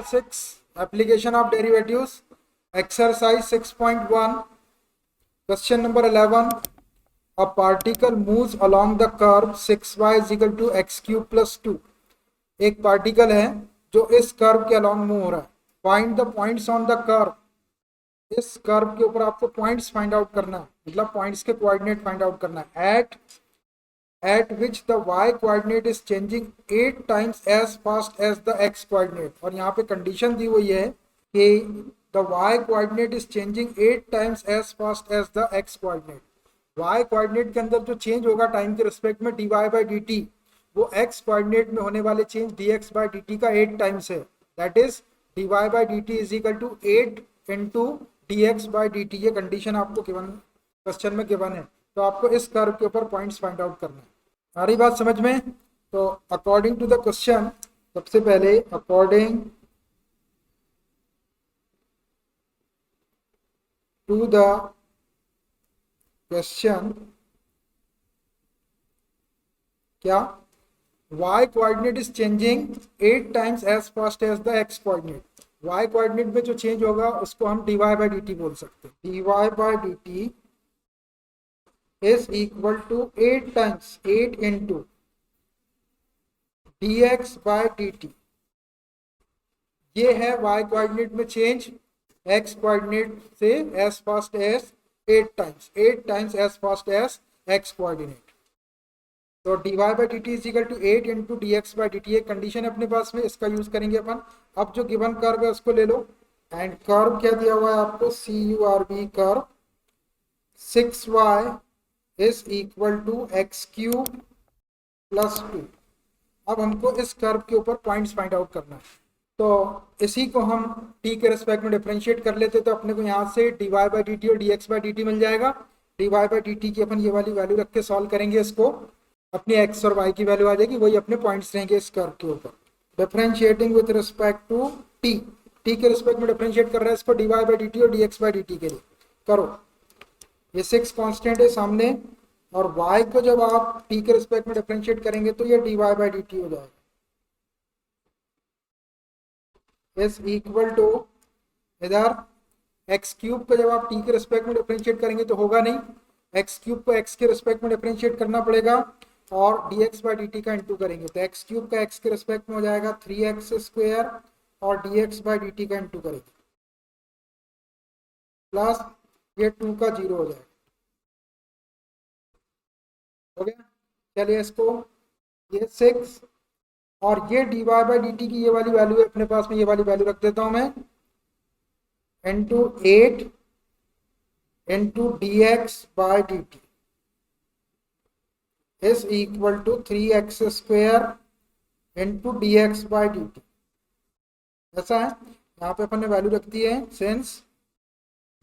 Chapter 6 Application of Derivatives, Exercise 6.1, Question number 11. A particle moves along the curve 6y is equal to x cube plus 2. एक particle है जो इस curve के along move हो रहा है. Find the points on the curve. इस curve के ऊपर आपको पॉइंट्स फाइंड आउट करना है, मतलब पॉइंट्स के कोऑर्डिनेट फाइंड आउट करना है. at which the y coordinate is changing 8 times as fast as the x coordinate. और यहाँ पे कंडीशन दी हुई है कि the y coordinate is changing 8 times as fast as the x coordinate. y coordinate के अंदर जो चेंज होगा टाइम के रिस्पेक्ट में dy by dt, वो x coordinate में होने वाले चेंज dx by dt का 8 टाइम्स है. That is dy by dt is equal to 8 into dx by dt. ये कंडीशन आपको गिवन क्वेश्चन में गिवन है, तो आपको इस कर्व के ऊपर पॉइंट्स फाइंड आउट करना है. सारी बात समझ में? तो अकॉर्डिंग टू द क्वेश्चन, सबसे पहले अकॉर्डिंग टू द क्वेश्चन, क्या y coordinate is changing 8 times as fast as the x coordinate. y coordinate में जो चेंज होगा उसको हम dy by dt बोल सकते हैं. dy by dt is equal to 8 times 8 into dx by dt. ये है y कोऑर्डिनेट में चेंज x कोऑर्डिनेट से as fast as 8 times as fast as x coordinate. तो dy by dt is equal to 8 into dx by dt. एक condition है अपने पास में, इसका यूज करेंगे अपन. अब जो गिवन कर्व है उसको ले लो, एंड कर्व क्या दिया हुआ है आपको, CURV curve 6y is equal to x cube plus 2. अब हमको इस कर्व के ऊपर पॉइंट्स फाइंड आउट करना है. तो इसी को हम t के रिस्पेक्ट में डिफरेंशिएट कर लेते, तो अपने को यहाँ से dy by dt और dx by dt मिल जाएगा. dy by dt की अपन ये वाली वैल्यू रख के सॉल्व करेंगे, इसको अपनी x और y की वैल्यू आ जाएगी, वही अपने पॉइंट्स रहेंगे इस कर्व के ऊपर. Differentiating with respect to t के रिस्पेक्ट में डिफरेंशिएट कर रहा है इसको dy by dt और dx by dt के लिए. करो, ये 6 कांस्टेंट है सामने, और y को जब आप t के रिस्पेक्ट में डिफरेंशिएट करेंगे तो ये dy by dt हो जाएगा. इज इक्वल टू, इधर x क्यूब को जब आप t के रिस्पेक्ट में डिफरेंशिएट करेंगे तो होगा नहीं, x क्यूब को x के रिस्पेक्ट में डिफरेंशिएट करना पड़ेगा, और dx by dt का इंटू करेंगे तो x क्यूब का x के रिस्पेक्ट में हो जाएगा 3x स्क्वायर, और dx by dt का इंटू करेंगे प्लस ये 2 का 0 हो जाएगा. हो गया. चलिए इसको, ये 6 और ये dy by dt की ये वाली वैल्यू है अपने पास में, ये वाली वैल्यू रख देता हूं मैं, into 8 into dx by dt is equal to 3x square into dx by dt. ऐसा है, यहाँ पे अपन ने वैल्यू रख दी है, since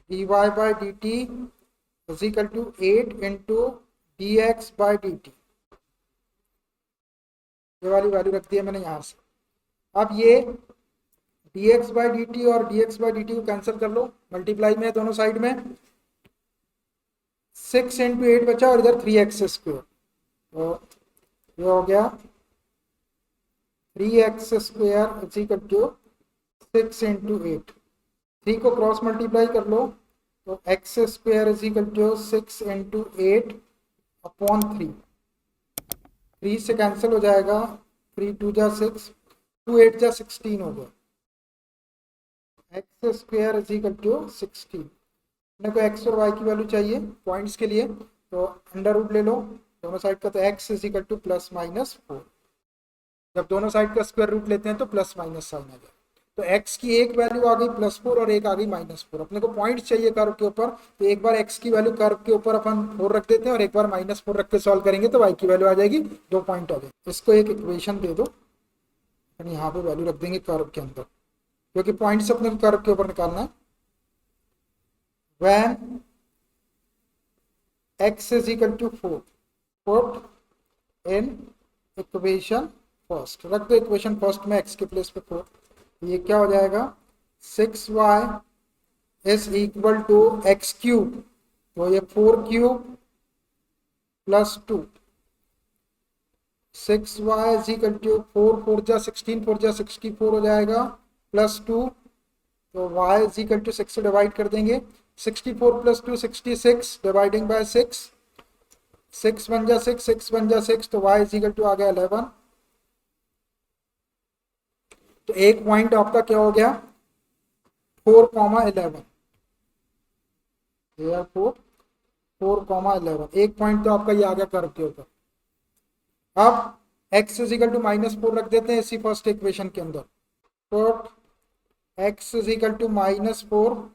dy by dt is equal to 8 into dx by dt. ये वाली वैल्यू रख दी है मैंने यहाँ से. अब ये dx by dt और dx by dt को कैंसिल कर लो, मल्टीप्लाई में दोनों साइड में. 6 इंटू 8 बचा, और इधर 3x स्क्वायर, तो ये हो गया 3x square is equal to 6 into 8. 3 को क्रॉस मल्टीप्लाई कर लो, तो x square is equal to 6 into 8 upon 3. 3 से कैंसिल हो जाएगा, 3 2 जा 6, 2 8 जा 16 हो गया. x square is equal to 16. अपने को x और y की वैल्यू चाहिए पॉइंट्स के लिए, तो अंडर रूट ले लो दोनों साइड का, तो x is equal two plus minus 4. जब दोनों साइड का स्क्वायर रूट लेते हैं तो प्लस माइनस साइन आ जाए. तो x की एक वैल्यू आ गई +4 और एक आ गई -4. अपने को पॉइंट चाहिए कर्व के ऊपर, तो एक बार x की वैल्यू कर्व के ऊपर अपन 4 रख देते हैं, और एक बार -4 रख के सॉल्व करेंगे तो y की वैल्यू आ जाएगी, 2 पॉइंट आ जाएगी. इसको एक इक्वेशन दे दो, और यहाँ पे वैल्यू रख देंगे कर्व के अंदर, क्योंकि पॉइंट्स अपने को कर्व के ऊपर निकालना है. When x is equal to 4, put in equation first. रख दो इक्वेशन फर्स्ट में x के प्लेस पे 4. ये क्या हो जाएगा, 6y is equal to x cube, तो ये 4 cube plus 2. 6y is equal to 4 4 जा 16, 4 जा 64 हो जाएगा, प्लस 2, तो y इज इक्वल टू 6 से डिवाइड कर देंगे। 64 प्लस 2 66, डिवाइडिंग बाय 6, 6 बन जा 6, 6 बन जा 6, तो y इज इक्वल टू आ गया 11। तो एक पॉइंट आपका क्या हो गया 4,11, 4,11, एक पॉइंट तो आपका ये आ गया कर्व के ऊपर। अब x इज इक्वल टू -4 रख देते हैं इसी फर्स्ट इक्वेशन के अंदर, तो x is equal to -4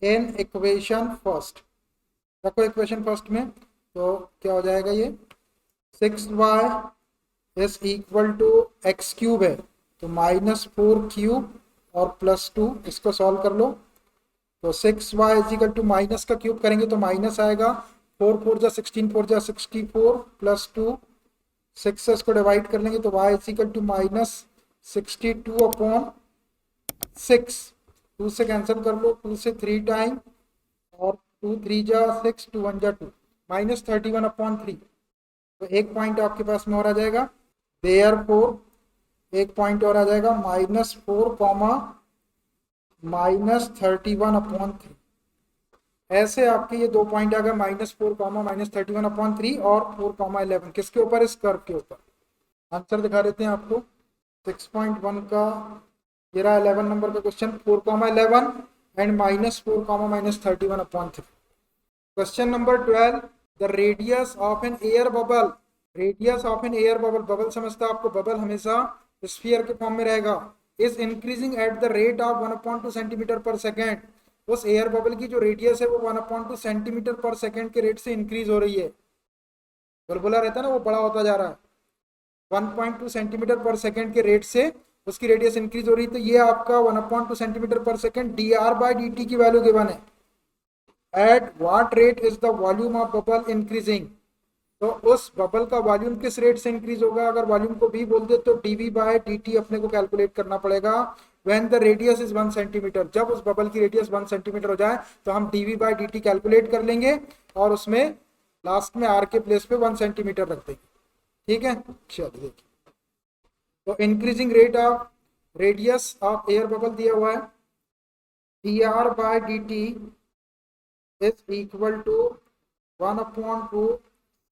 in equation first, रखो इक्वेशन फर्स्ट में, तो क्या हो जाएगा ये 6y is equal to x cube है, तो -4 क्यूब और प्लस 2, इसको सॉल्व कर लो, तो 6y is equal to minus का क्यूब करेंगे तो माइनस आएगा, 4 4 जा 16, 4 जा 64 प्लस 2, 6 से इसको डिवाइड कर लेंगे तो y is equal to -62 upon 6, 2 से कैंसिल कर लो, 2 से 3 टाइम और 2 3 जा 6, 2 1 जा 2, -31 अपॉन 3, तो एक पॉइंट आपके पास में और आ जाएगा। देयरफॉर एक पॉइंट और आ जाएगा -4 कॉमा -31 अपॉन 3, ऐसे आपके ये दो पॉइंट आ गए -4 कॉमा -31 अपॉन 3 और 4,11, किसके ऊपर, इस कर्व के ऊपर। आंसर दिखा देते हैं आपको 6.1 का, ये रहा 11 नंबर का question, 4,11 and -4 comma -31 upon 3। Question number 12, the radius of an air bubble, radius of an air bubble, bubble समझता है आपको, बबल हमेशा स्फीयर के फॉर्म में रहेगा, is increasing at the rate of 1/2 centimetre per second, उस air bubble की जो रेडियस है वो 1/2 सेंटीमीटर पर सेकेंड के रेट से इंक्रीज हो रही है, बुलबुला रहता है ना वो बड़ा होता जा रहा है, 1.2 सेंटीमीटर पर सेकेंड के रेट से उसकी रेडियस इंक्रीज हो रही है, तो ये आपका 1/2 सेंटीमीटर पर सेकेंड dr/dt की वैल्यू गिवन है। At what rate is the volume of bubble increasing, तो उस बबल का वॉल्यूम किस रेट से इंक्रीज होगा, अगर वॉल्यूम को v बोल दे तो dv/dt अपने को कैलकुलेट करना पड़ेगा। When the radius is 1 centimetre, जब उस बबल की रेडियस 1 सेंटीमीटर हो जाए तो हम dv/dt कैलकुलेट कर लेंगे और उसमें लास्ट में r के प्लेस पे 1 सेंटीमीटर रख देंगे, ठीक है। चलिए देखिए, तो increasing rate of radius of air bubble दिया हुआ है, dr/dt is equal to 1/2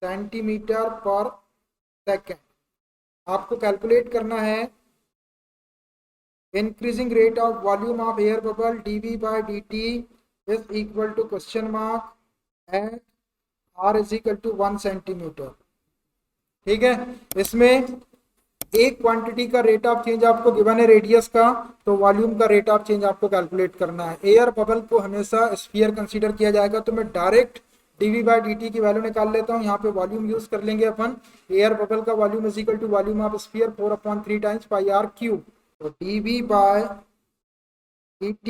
centimetre per second. आपको कैलकुलेट करना है increasing rate of volume of air bubble dv/dt is equal to question mark at r is equal to 1 centimetre, ठीक है। इसमें एक क्वांटिटी का रेट ऑफ चेंज आपको given है रेडियस का, तो वॉल्यूम का रेट ऑफ चेंज आपको कैलकुलेट करना है। एयर बबल को हमेशा स्फीयर कंसीडर किया जाएगा, तो मैं डायरेक्ट dv/dt की वैल्यू निकाल लेता हूं, यहाँ पे वॉल्यूम यूज कर लेंगे अपन, एयर बबल का volume is equal to volume of sphere 4/3 times pi r cube, तो dv/dt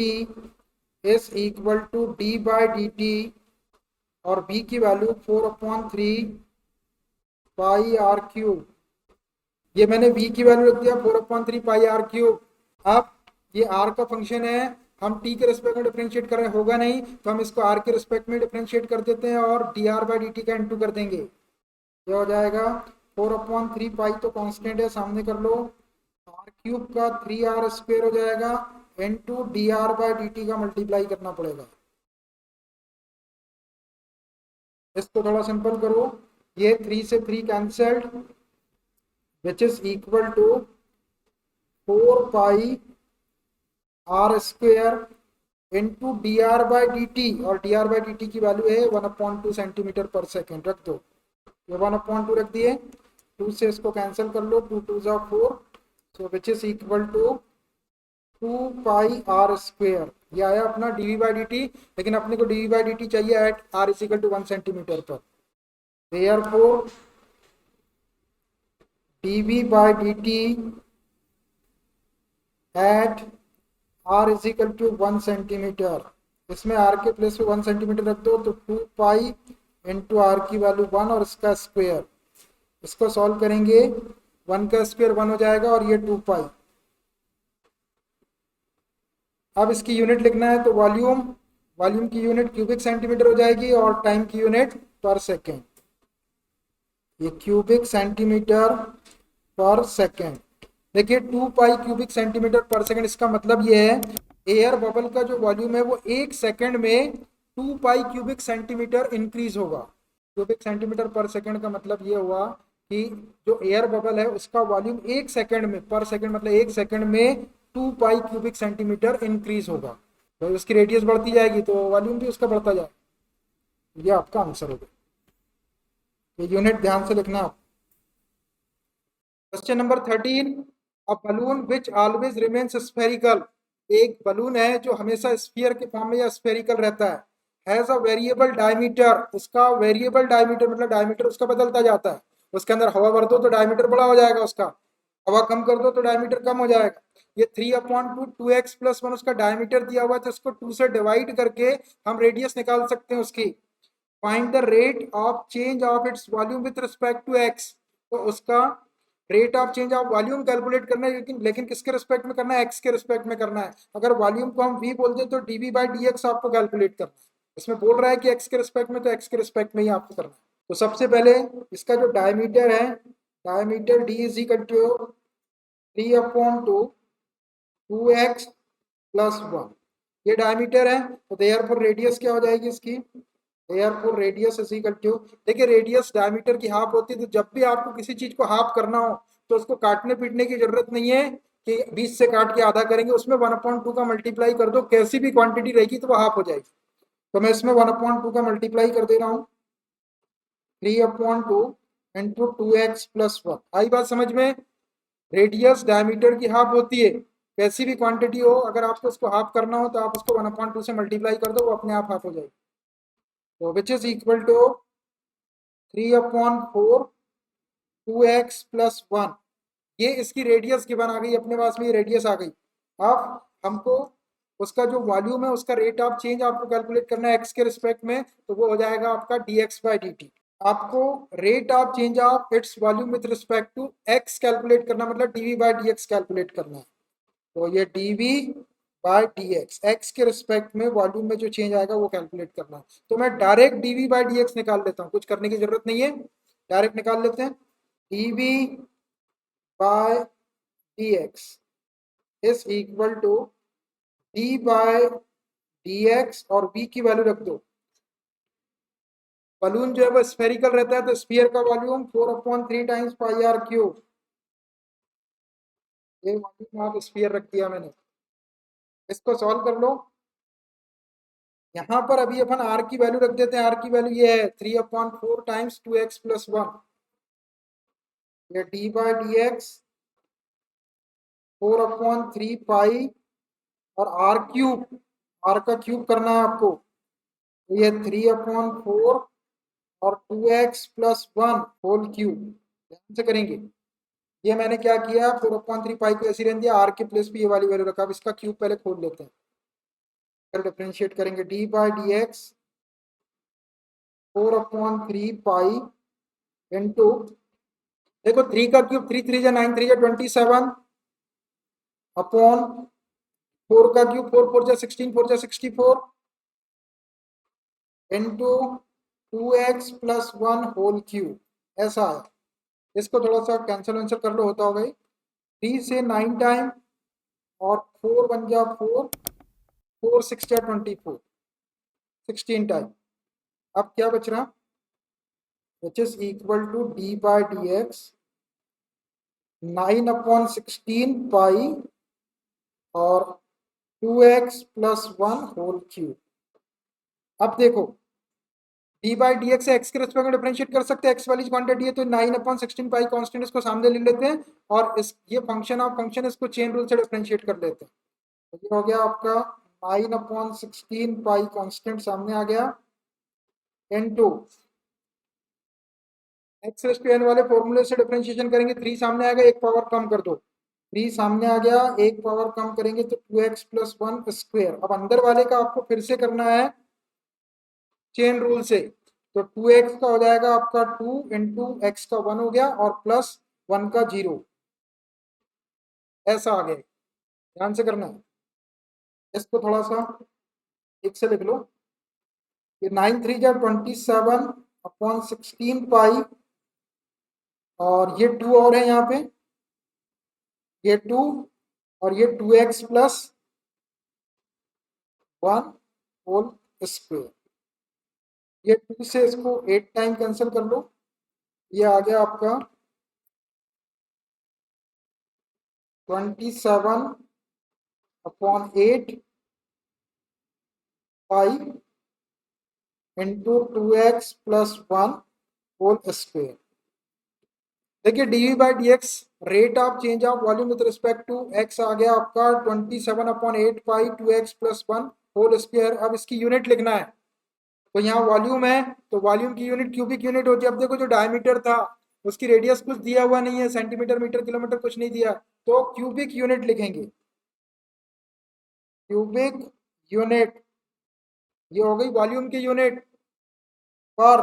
is equal to d/dt और v की वैल्यू 4/3 पाई r क्यूब, ये मैंने v की वैल्यू रख दिया 4/3 पाई r क्यूब। अब ये r का फंक्शन है, हम t के रिस्पेक्ट में डिफरेंशिएट कर रहे होगा नहीं, तो हम इसको r के रिस्पेक्ट में डिफरेंशिएट कर देते हैं और dr/dt का इनटू कर देंगे, ये हो जाएगा 4/3 पाई तो कांस्टेंट है, सामने कर लो, r क्यूब का 3r² हो जाएगा इनटू dr/dt का मल्टीप्लाई करना पड़ेगा। इसको थोड़ा सिंपल करो, ये 3 से 3 cancelled, which is equal to 4 pi r² into dr/dt, और dr/dt की वैल्यू है 1/2 सेंटीमीटर पर सेकेंड, रख दो, ये 1/2 रख दिए, 2 से इसको कैंसिल कर लो, 2 2 जा 4, so which is equal to 2 pi r², ये आया अपना dv/dt, लेकिन अपने को dv/dt चाहिए at r is equal to 1 centimetre पर, therefore dv/dt at r is equal to 1 centimetre, इसमें r के प्लेस पे 1 सेंटीमीटर रख दो, तो 2 पाई इंटू r की वैल्यू 1 और इसका स्क्वायर, इसको सॉल्व करेंगे 1 का स्क्वायर 1 हो जाएगा और ये 2 पाई। अब इसकी यूनिट लिखना है, तो वॉल्यूम की यूनिट क्यूबिक सेंटीमीटर हो जाएगी और टाइम की यूनिट पर सेकेंड, ये क्यूबिक सेंटीमीटर पर सेकेंड, देखिए 2 पाई क्यूबिक सेंटीमीटर पर सेकंड, इसका मतलब ये है एयर बबल का जो वॉल्यूम है वो 1 सेकंड में 2 पाई क्यूबिक सेंटीमीटर इंक्रीज होगा। क्यूबिक सेंटीमीटर पर सेकंड का मतलब ये हुआ कि जो एयर बबल है उसका वॉल्यूम 1 सेकंड में, पर सेकंड मतलब 1 सेकंड में 2 पाई क्यूबिक सेंटीमीटर इंक्रीज होगा। तो उसकी रेडियस बढ़ती जाएगी तो वॉल्यूम भी उसका बढ़ता जाएगा। ये आपका आंसर होगा। ये यूनिट ध्यान से लिखना आप। Question number 13, a balloon which always remains spherical, एक बलून है जो हमेशा स्फीयर के फॉर्म में या स्फेरिकल रहता है, हैज अ वेरिएबल डायमीटर, उसका वेरिएबल डायमीटर मतलब डायमीटर उसका बदलता जाता है। उसके अंदर हवा भर दो तो डायमीटर बड़ा हो जाएगा उसका, हवा कम कर दो तो डायमीटर कम हो जाएगा। ये 3/2 2x+1 उसका डायमीटर दिया हुआ है, तो इसको 2 से डिवाइड करके हम रेडियस निकाल सकते हैं उसकी। Find the rate of change of its volume with respect to x, तो उसका rate of change of volume calculate करना है, लेकिन किसके रिस्पेक्ट में करना है, एक्स के रिस्पेक्ट में करना है। अगर वॉल्यूम को हम वी बोल दें तो dv/dx आपको कैलकुलेट करना है। इसमें बोल रहा है कि एक्स के रिस्पेक्ट में, तो एक्स के रिस्पेक्ट में ही आपको करना है। तो सबसे पहले इसका जो डायमीटर है, diameter d is equal to 3/2 2x+1, ये डायमीटर है। तो देयरफॉर रेडियस क्या हो जाएगी इसकी, therefore radius is equal to, देखिए रेडियस डायमीटर की हाफ होती है, तो जब भी आपको किसी चीज को हाफ करना हो तो उसको काटने पीटने की जरूरत नहीं है कि 20 से काट के आधा करेंगे, उसमें 1/2 का मल्टीप्लाई कर दो, कैसी भी क्वांटिटी रहेगी तो वो हाफ हो जाएगी। तो मैं इसमें 1/2 का मल्टीप्लाई कर दे रहा हूँ, 3/2 इंटू 2x+1। आई बात समझ में? रेडियस डायमीटर की हाफ होती है, कैसी भी क्वांटिटी हो अगर आपको उसको हाफ करना हो तो आप उसको 1/2 से मल्टीप्लाई कर दो, वो अपने आप हाफ हो जाएगी। तो which is equal to 3/4 2x+1, ये इसकी रेडियस गिवन आ गई अपने पास में, ये रेडियस आ गई। अब हमको उसका जो वॉल्यूम है उसका रेट ऑफ चेंज आपको कैलकुलेट करना है एक्स के रिस्पेक्ट में, तो वो हो जाएगा आपका dx/dt। आपको rate of change of its volume with respect to x calculate करना, मतलब dv/dx कैलकुलेट करना है। तो ये dv/dx एक्स के रिस्पेक्ट में वॉल्यूम में जो चेंज आएगा वो कैलकुलेट करना है। तो मैं डायरेक्ट dv/dx निकाल लेता हूँ, कुछ करने की जरूरत नहीं है, डायरेक्ट निकाल लेते हैं। dv/dx is equal to d/dx और v की वैल्यू रख दो। बलून जो है वो स्फेरिकल रहता है, तो स्फीयर का वॉल्यूम 4/3 टाइम्स πr3, ये वॉल्यूम ऑफ स्फीयर रख दिया मैंने। इसको सॉल्व कर लो। यहाँ पर अभी अपन आर की वैल्यू रख देते हैं, आर की वैल्यू ये है 3/4 टाइम्स 2x+1, ये d/dx 4/3 पाई और आर क्यूब, आर का क्यूब करना है आपको, तो ये 3/4 और 2x+1 होल क्यूब, ध्यान से करेंगे। ये मैंने क्या किया, 4/3 पाई को ऐसे रहने दिया, आर के प्लेस पे ये वाली वैल्यू रखा। अब इसका क्यूब पहले खोल लेते हैं, फिर डिफरेंशिएट करेंगे। d/dx 4/3 पाई इंटू, देखो 3 का क्यूब 3 3 9 3 27 अपॉन 4 का cube 4 4 16 4 64 into 2x+1 whole cube, ऐसा है। इसको थोड़ा सा कैंसिल वैंसिल कर लो, होता होगा। 3 से 9 टाइम और 4 बन गया 4, 4 6 24, 16 टाइम। अब क्या बच रहा, which is equal to d/dx 9/16 pi और 2x+1 होल क्यूब। अब देखो d/dx से x के रिस्पेक्ट में डिफरेंशिएट कर सकते हैं, x वाली क्वांटिटी है तो 9/16 पाई कांस्टेंट इसको सामने ले लेते हैं, और इस ये फंक्शन ऑफ फंक्शन इसको चेन रूल से डिफरेंशिएट कर लेते हैं। तो ये हो गया आपका 9/16 पाई कांस्टेंट सामने आ गया, इनटू x⁻n वाले फॉर्मूले से डिफरेंशिएशन करेंगे, 3 सामने आएगा, एक पावर कम कर दो, 3 सामने आ गया, एक पावर कम करेंगे तो 2x+1 स्क्वायर। अब अंदर वाले का आपको फिर से करना है चेन रूल से, तो 2x का हो जाएगा आपका 2 इंटू एक्स का 1 हो गया और प्लस 1 का 0, ऐसा आ गया। ध्यान से करना है, इसको थोड़ा सा एक से लिख लो। ये 9 3 जा 27 अपॉन 16 पाई और ये 2 और है यहाँ पे, ये 2 और ये 2x प्लस 1 होल स्क्वायर। ये 2 से इसको 8 टाइम कैंसिल कर लो, ये आ गया आपका 27/8 pi into 2x plus 1 whole square. देखिए dv by d x rate of change of volume with respect to x आ गया आपका 27/8 pi 2x plus 1 whole square. अब इसकी यूनिट लिखना है, तो यहाँ वॉल्यूम है तो वॉल्यूम की यूनिट क्यूबिक यूनिट होती है। अब देखो जो डायमीटर था उसकी रेडियस कुछ दिया हुआ नहीं है, सेंटीमीटर मीटर किलोमीटर कुछ नहीं दिया, तो क्यूबिक यूनिट लिखेंगे। क्यूबिक यूनिट, ये हो गई वॉल्यूम की यूनिट पर,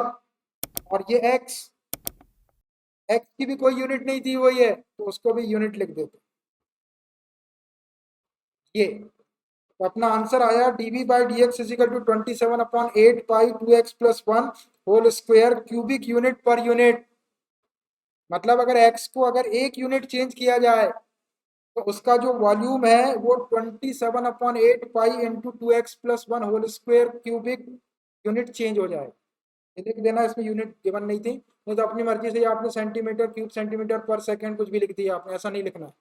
और ये एक्स, एक्स की भी कोई यूनिट नहीं दी हुई है तो उसको भी यूनिट लिख देते। ये तो अपना आंसर आया dv by d x is equal to 27/8 pi 2x plus 1 whole square cubic unit per unit. मतलब अगर x को अगर एक यूनिट चेंज किया जाए तो उसका जो वॉल्यूम है वो 27/8 pi into 2x plus 1 whole square cubic unit change हो जाए। ये लिख देना, इसमें यूनिट गिवन नहीं थी, नहीं तो अपनी मर्जी से आपने centimetre cube centimetre per second कुछ भी लिख दिया आपने, ऐसा नहीं लिखना है,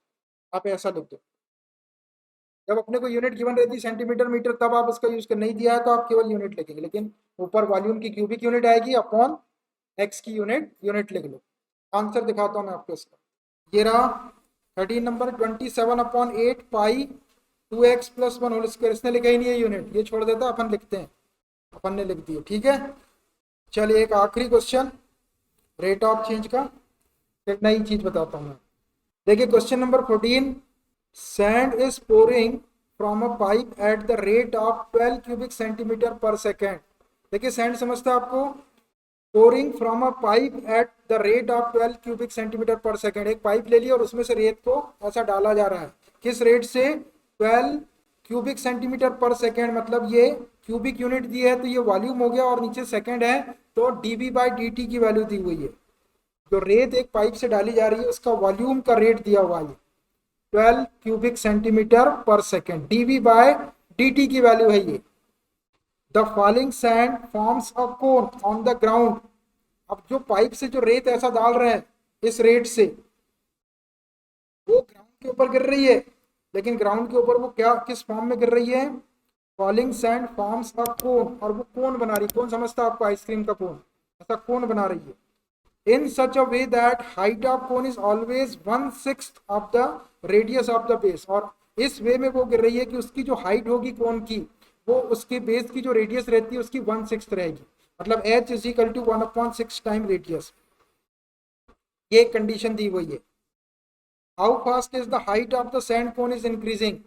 आप ऐसा लिख दो। जब अपने को यूनिट गिवन रहती है सेंटीमीटर मीटर तब आप उसका यूज कर, नहीं दिया है तो आप केवल यूनिट लिखेंगे, लेकिन ऊपर वॉल्यूम की क्यूबिक यूनिट आएगी अपॉन एक्स की यूनिट, यूनिट लिख लो। आंसर दिखाता हूँ मैं आपको इसका, ये रहा 13 number 27/8 pi 2x plus 1 whole square. इसने लिखा ही नहीं है यूनिट, ये छोड़ देता, अपन लिखते हैं, अपन ने लिख दिया, ठीक है। चलिए एक आखिरी क्वेश्चन रेट ऑफ चेंज का, एक नई चीज बताता हूँ मैं। देखिए question number 14, sand is pouring from a pipe at the rate of 12 cubic centimetre per second. देखिए सैंड समझता है आपको, pouring from a pipe at the rate of 12 cubic centimetre per second. एक पाइप ले लिया और उसमें से रेत को ऐसा डाला जा रहा है, किस रेट से, 12 क्यूबिक सेंटीमीटर पर सेकेंड। मतलब ये क्यूबिक यूनिट दी है तो ये वॉल्यूम हो गया, और नीचे सेकेंड है तो डीवी बाई डी टी की वैल्यू दी हुई है। जो रेत एक पाइप से डाली जा रही है उसका वॉल्यूम का रेट दिया हुआ है 12 cubic centimetre per second, DV bye dt की वैल्यू है ये। The falling sand forms a cone on the ground. अब जो पाइप से जो रेत ऐसा डाल रहे हैं इस रेट से, वो ग्राउंड के ऊपर गिर रही है, लेकिन ग्राउंड के ऊपर वो क्या किस फॉर्म में गिर रही है, फॉलिंग सैंड फॉर्म्स अ कोन, और वो कोन बना रही है। कौन समझता है आपको, आइसक्रीम का कोन, ऐसा कोन बना रही है। in such a way that height of cone is always 1/6 of the radius of the base। और इस वे में वो गिर रही है कि उसकी जो हाइट होगी कोन की, वो उसके बेस की जो रेडियस रहती है उसकी 1/6 रहेगी। मतलब h is equal to 1/6 time radius, ये कंडीशन दी हुई है। How fast is the height of the sand cone is increasing.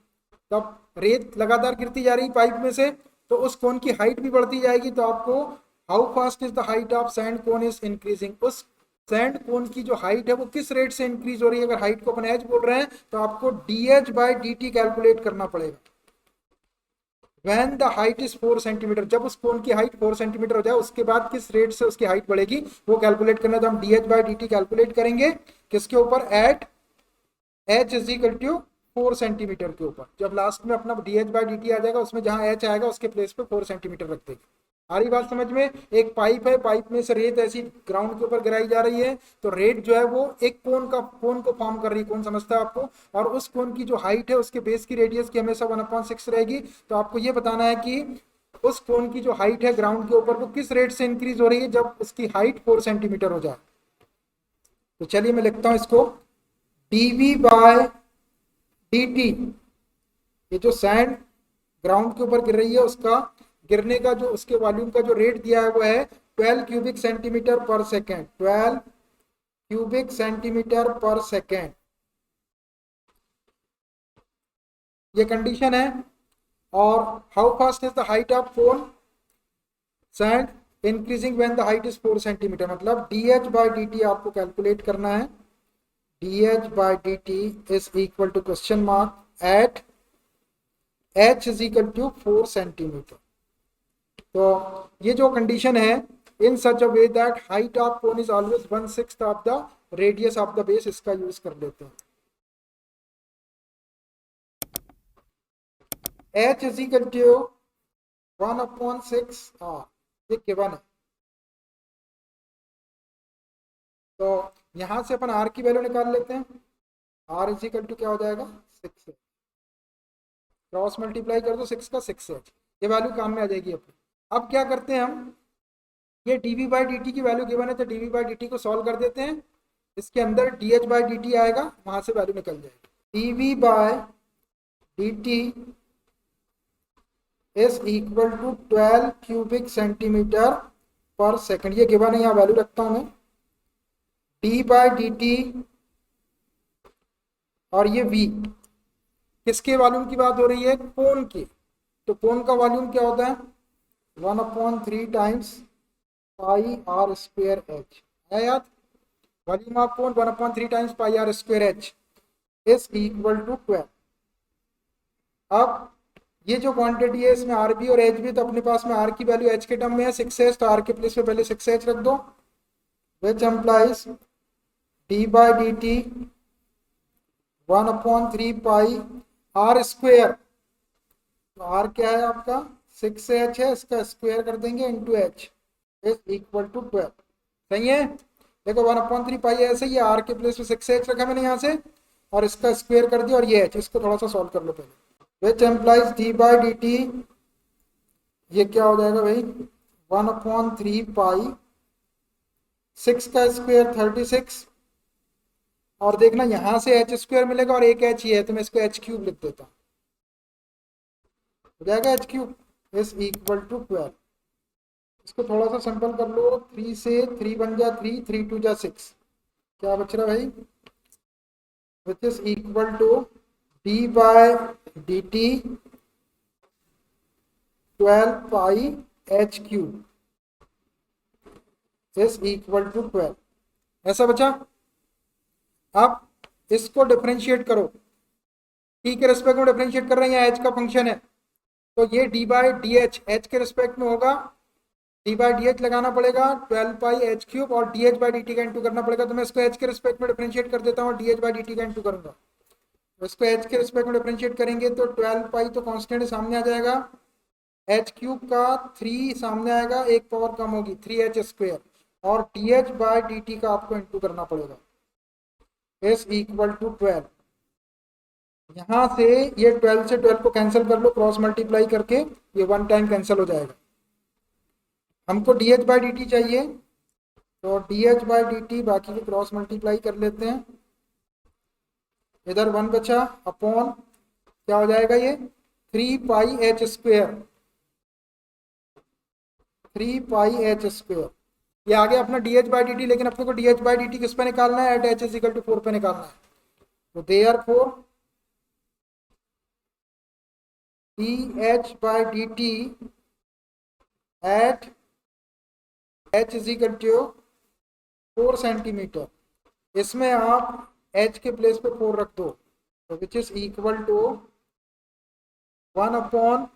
तब रेत लगातार गिरती जा रही पाइप में से, तो उस कोन की हाइट भी बढ़ती जाएगी। तो आपको how fast is the height of sand cone is increasing, उस सैंड कोन की जो हाइट है वो किस रेट से इंक्रीज हो रही है। अगर हाइट को अपन एच बोल रहे हैं तो आपको D h by d t calculate करना पड़ेगा। When the height is 4 centimetre, जब उस कोन की हाइट 4 सेंटीमीटर हो जाए उसके बाद किस रेट से उसकी हाइट बढ़ेगी वो कैलकुलेट करना है। तो हम d h by d t calculate करेंगे किसके ऊपर, at h is equal to 4 centimetre के ऊपर। जब लास्ट में अपना d h by d t आ जाएगा उसमें जहां एच आएगा उसके प्लेस पे 4 सेंटीमीटर रख देंगे। आ रही बात समझ में। एक पाइप है, पाइप में से रेत ऐसी ग्राउंड के ऊपर गिराई जा रही है, तो रेत जो है वो एक कोन को फॉर्म कर रही है। कौन समझता है आपको, और उस कोन की जो हाइट है उसके बेस की रेडियस की हमेशा 1/6 रहेगी। तो आपको ये बताना है कि उस कोन की जो हाइट है ग्राउंड के ऊपर वो किस रेट से इंक्रीज हो रही है जब उसकी हाइट 4 सेंटीमीटर हो जाए। तो चलिए मैं लिखता हूं इसको, डीवी बाय dt, ये जो सैंड ग्राउंड के ऊपर गिर रही है उसका गिरने का जो उसके वॉल्यूम का जो रेट दिया है वो है 12 cubic centimetre per second, 12 cubic centimetre per second, ये कंडीशन है। और how fast is the height of cone sand increasing when the height is 4 centimetre. मतलब d h by d t आपको कैलकुलेट करना है, d h by d t is equal to question mark at h is equal to 4 centimetre. तो ये जो condition है, in such a way that height of cone is always 1/6 of the radius of the base, इसका use कर लेते हैं। H is equal to 1/6 R, ये given है। तो यहां से अपन R की वैल्यू निकाल लेते हैं। R इज इक्वल टू क्या हो जाएगा 6H, क्रॉस मल्टीप्लाई कर दो 6 का 6H, ये वैल्यू काम में आ जाएगी अपनी। अब क्या करते हैं हम, ये dv बाई dt की वैल्यू गिवन है तो dv बाई dt को सॉल्व कर देते हैं। इसके अंदर dh बाई dt आएगा, वहां से वैल्यू निकल जाएगी। dv by dt is equal to 12 cubic centimetre per second, ये गिवन है, यहाँ वैल्यू रखता हूं मैं। d बाई dt और ये v किसके वॉल्यूम की बात हो रही है, कोण की। तो कोण का वॉल्यूम क्या होता है 1/3 times pi r square h है याद। Volume of cone 1/3 times pi r square h is equal to 12। अब ये जो क्वांटिटी है इसमें आर बी और एच भी, तो अपने पास में आर की वैल्यू एच के टर्म में है 6H, तो आर के प्लेस पे पहले 6H रख दो, which implies d by d t 1/3 pi r square. तो आर क्या है आपका 6H है, इसका स्क्वायर कर देंगे into h is equal to 12। सही है, देखो 1/3 पाई ऐसे ही, आर के प्लेस पे 6H रखा मैंने यहाँ से और इसका स्क्वायर कर दिया, और ये एच, इसको थोड़ा सा सॉल्व कर लो पहले। विच implies d by d T, ये क्या हो जाएगा भाई 1/3 पाई 6 का स्क्वायर 36, और देखना यहां से एच स्क्वायर मिलेगा और एक एच ही है तो मैं इसको एच क्यूब लिख देता हूं, हो जाएगा h cube is equal to 12। इसको थोड़ा सा सिंपल कर लो, 3 से 3 बन जा 3, 3 2 जा 6, क्या बच रहा भाई, which is equal to d by d t 12 pi h cube is equal to 12, ऐसा बचा। अब इसको डिफरेंशिएट करो, टी के रिस्पेक्ट में डिफरेंशिएट कर रहे हैं, एच का फंक्शन है, तो ये D by D H H के रिस्पेक्ट में होगा, डी बाई डी एच लगाना पड़ेगा 12 पाई एच क्यूब, और D h by d T का इंटू करना पड़ेगा। तो मैं इसको एच के रिस्पेक्ट में डिफरेंशिएट कर देता हूँ, D h by d T का इंटू करूंगा। इसको एच के रिस्पेक्ट में डिफरेंशिएट करेंगे तो 12 पाई तो कांस्टेंट सामने आ जाएगा, एच क्यूब का 3 सामने आएगा, एक पावर कम होगी 3H स्क्वायर, और D h by d T का आपको इंटू करना पड़ेगा इज इक्वल टू 12। यहां से ये 12 से 12 को कैंसिल कर लो क्रॉस मल्टीप्लाई करके, ये वन टाइम कैंसिल हो जाएगा। हमको D h by d T चाहिए, तो D h by d T बाकी को क्रॉस मल्टीप्लाई कर लेते हैं, इधर 1 बचा अपॉन क्या हो जाएगा ये 3 pi h square, 3 pi h square, ये आ गया अपना d h by d t. लेकिन अपने को d h by d t किस पे निकालना है, at h is equal to 4 पे निकालना है। तो therefore d h by d t at h is equal to 4 centimetre, इसमें आप एच के प्लेस पे 4 रख दो, तो which is equal to 1/3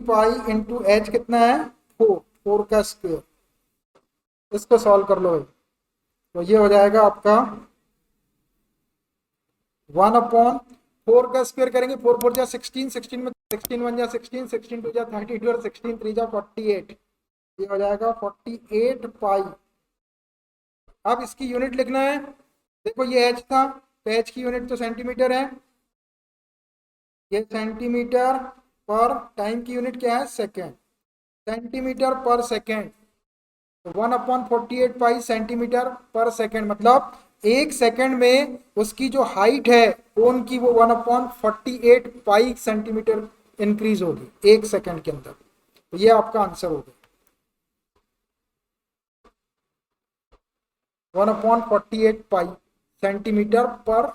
pi into h कितना है 4 का स्क्वायर, इसको सॉल्व कर लो। तो ये हो जाएगा आपका 1/4 का स्क्वायर करेंगे, 4 4 जा 16, 16 में 16 1 जा 16, 16 2 जा 32 और 16 3 जा 48, ये हो जाएगा 48 पाई। अब इसकी यूनिट लिखना है, देखो ये एच था तो एच की यूनिट तो सेंटीमीटर है, ये सेंटीमीटर पर टाइम की यूनिट क्या है सेकेंड, सेंटीमीटर पर सेकेंड, तो 1/48 पाई सेंटीमीटर पर सेकेंड, मतलब एक सेकेंड में उसकी जो हाइट है कोन की वो 1/48 पाई सेंटीमीटर इंक्रीज होगी एक सेकेंड के अंदर। तो ये आपका आंसर हो गया 1/48 पाई सेंटीमीटर पर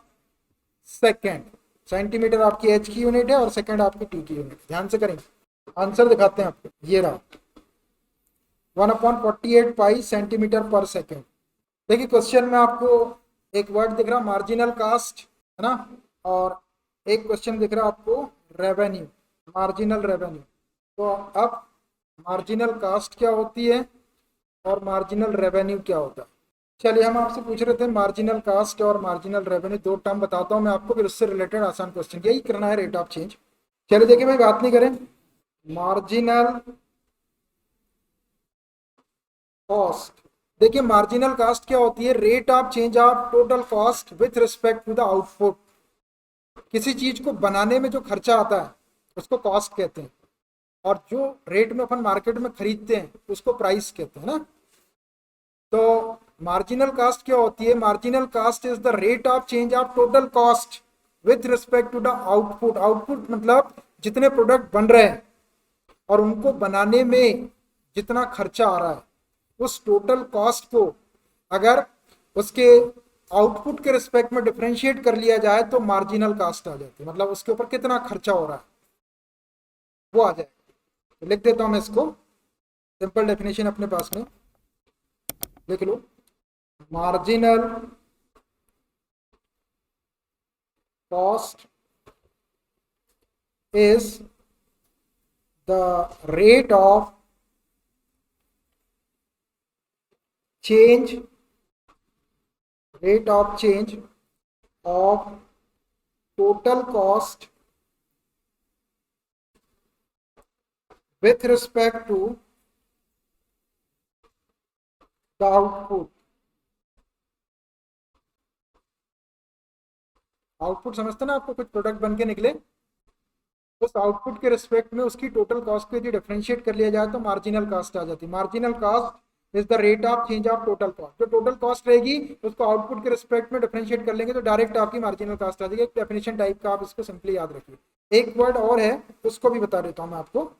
सेकेंड। सेंटीमीटर आपकी एच की यूनिट है और सेकेंड आपकी टी की यूनिट। ध्यान से करेंगे, आंसर दिखाते हैं आपको, ये रहा 1/48 पाई सेंटीमीटर पर सेकेंड। देखिए क्वेश्चन में आपको एक वर्ड दिख रहा मार्जिनल कास्ट है ना, और एक क्वेश्चन दिख रहा आपको रेवेन्यू, मार्जिनल रेवेन्यू। तो अब मार्जिनल कास्ट क्या होती है और मार्जिनल रेवेन्यू क्या होता है, चलिए, हम आपसे पूछ रहे थे मार्जिनल कास्ट और मार्जिनल रेवेन्यू, दो टर्म बताता हूँ मैं आपको, फिर उससे रिलेटेड आसान क्वेश्चन, यही करना है, रेट ऑफ चेंज। चलिए देखिए भाई, बात नहीं करें। मार्जिनल कॉस्ट, देखिए मार्जिनल कास्ट क्या होती है? Rate of change of total cost with respect to the output. किसी चीज को बनाने में जो खर्चा आता है उसको कॉस्ट कहते हैं, और जो रेट में अपन मार्केट में खरीदते हैं उसको प्राइस कहते हैं ना। तो मार्जिनल कास्ट क्या होती है? Marginal cost is the rate of change of total cost with respect to the output. Output मतलब जितने प्रोडक्ट बन रहे हैं और उनको बनाने में जितना खर्चा आ रहा है, उस टोटल कॉस्ट को अगर उसके आउटपुट के रिस्पेक्ट में डिफरेंशिएट कर लिया जाए तो मार्जिनल कास्ट आ जाती है। मतलब उसके ऊपर कितना खर्चा हो रहा है वो आ जाएगा। तो लिख देता हूं मैं इसको, सिंपल डेफिनेशन अपने पास में लिख लो। Marginal cost is the rate of change of total cost with respect to the output। Output समझते ना आपको, कुछ प्रोडक्ट बन के निकले, उस आउटपुट के रिस्पेक्ट में उसकी टोटल कॉस्ट को यदि डिफरेंशिएट कर लिया जाए तो मार्जिनल कॉस्ट आ जाती है। Marginal cost is the rate of change of total cost. जो टोटल कॉस्ट रहेगी उसको आउटपुट के रिस्पेक्ट में डिफरेंशिएट कर लेंगे तो डायरेक्ट आपकी मार्जिनल कॉस्ट आ जाएगी। एक डेफिनेशन टाइप का, आप इसको सिंपली याद रखिए। एक वर्ड और है उसको भी बता देता हूं मैं आपको,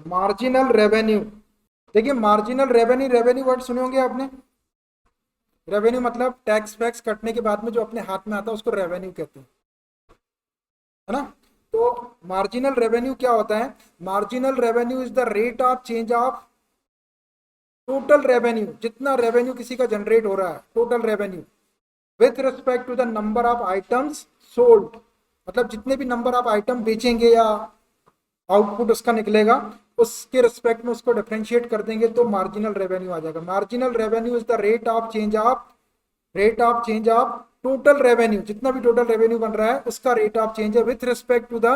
मार्जिनल रेवेन्यू। देखिए मार्जिनल रेवेन्यू, रेवेन्यू वर्ड सुने होंगे आपने। रेवेन्यू मतलब टैक्स वैक्स कटने के बाद में जो अपने हाथ में आता है उसको रेवेन्यू कहते हैं, है ना। तो मार्जिनल रेवेन्यू क्या होता है? Marginal revenue is the rate of change of total revenue, जितना रेवेन्यू किसी का जनरेट हो रहा है, total revenue with respect to the number of items sold. मतलब जितने भी नंबर ऑफ आइटम बेचेंगे या आउटपुट उसका निकलेगा, उसके रिस्पेक्ट में उसको डिफरेंशिएट कर देंगे तो मार्जिनल रेवेन्यू आ जाएगा। Marginal revenue is the rate of change of total revenue, जितना भी टोटल रेवेन्यू बन रहा है उसका रेट ऑफ चेंज है with respect to the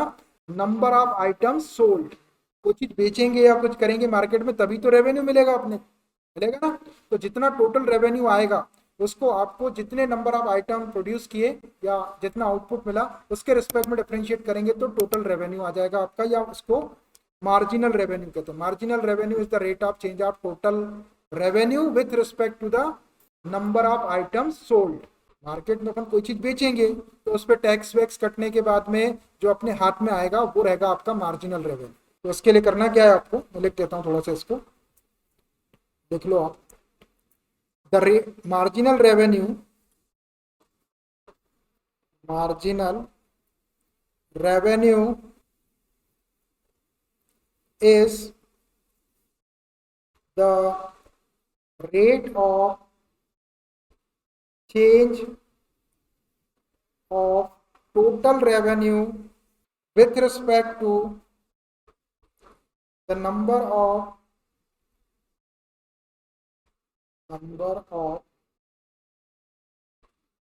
number of items sold. कोई चीज बेचेंगे या कुछ करेंगे मार्केट में तभी तो रेवेन्यू मिलेगा, अपने मिलेगा ना। तो जितना टोटल रेवेन्यू आएगा उसको आपको जितने नंबर ऑफ आइटम प्रोड्यूस किए या जितना आउटपुट मिला उसके रिस्पेक्ट में डिफरेंशिएट करेंगे तो टोटल रेवेन्यू आ जाएगा आपका, या उसको मार्जिनल रेवेन्यू कहते हैं। Marginal revenue is the rate of change of total revenue with respect to the number of items sold. Market में अपन कोई चीज बेचेंगे तो उस पर टैक्स वैक्स कटने के बाद में जो अपने हाथ में आएगा वो रहेगा आपका मार्जिनल रेवेन्यू। तो उसके लिए करना क्या है आपको, मैं लिख देता हूँ थोड़ा सा, इसको देख लो आप। The marginal revenue is the rate of change of total revenue with respect to the number of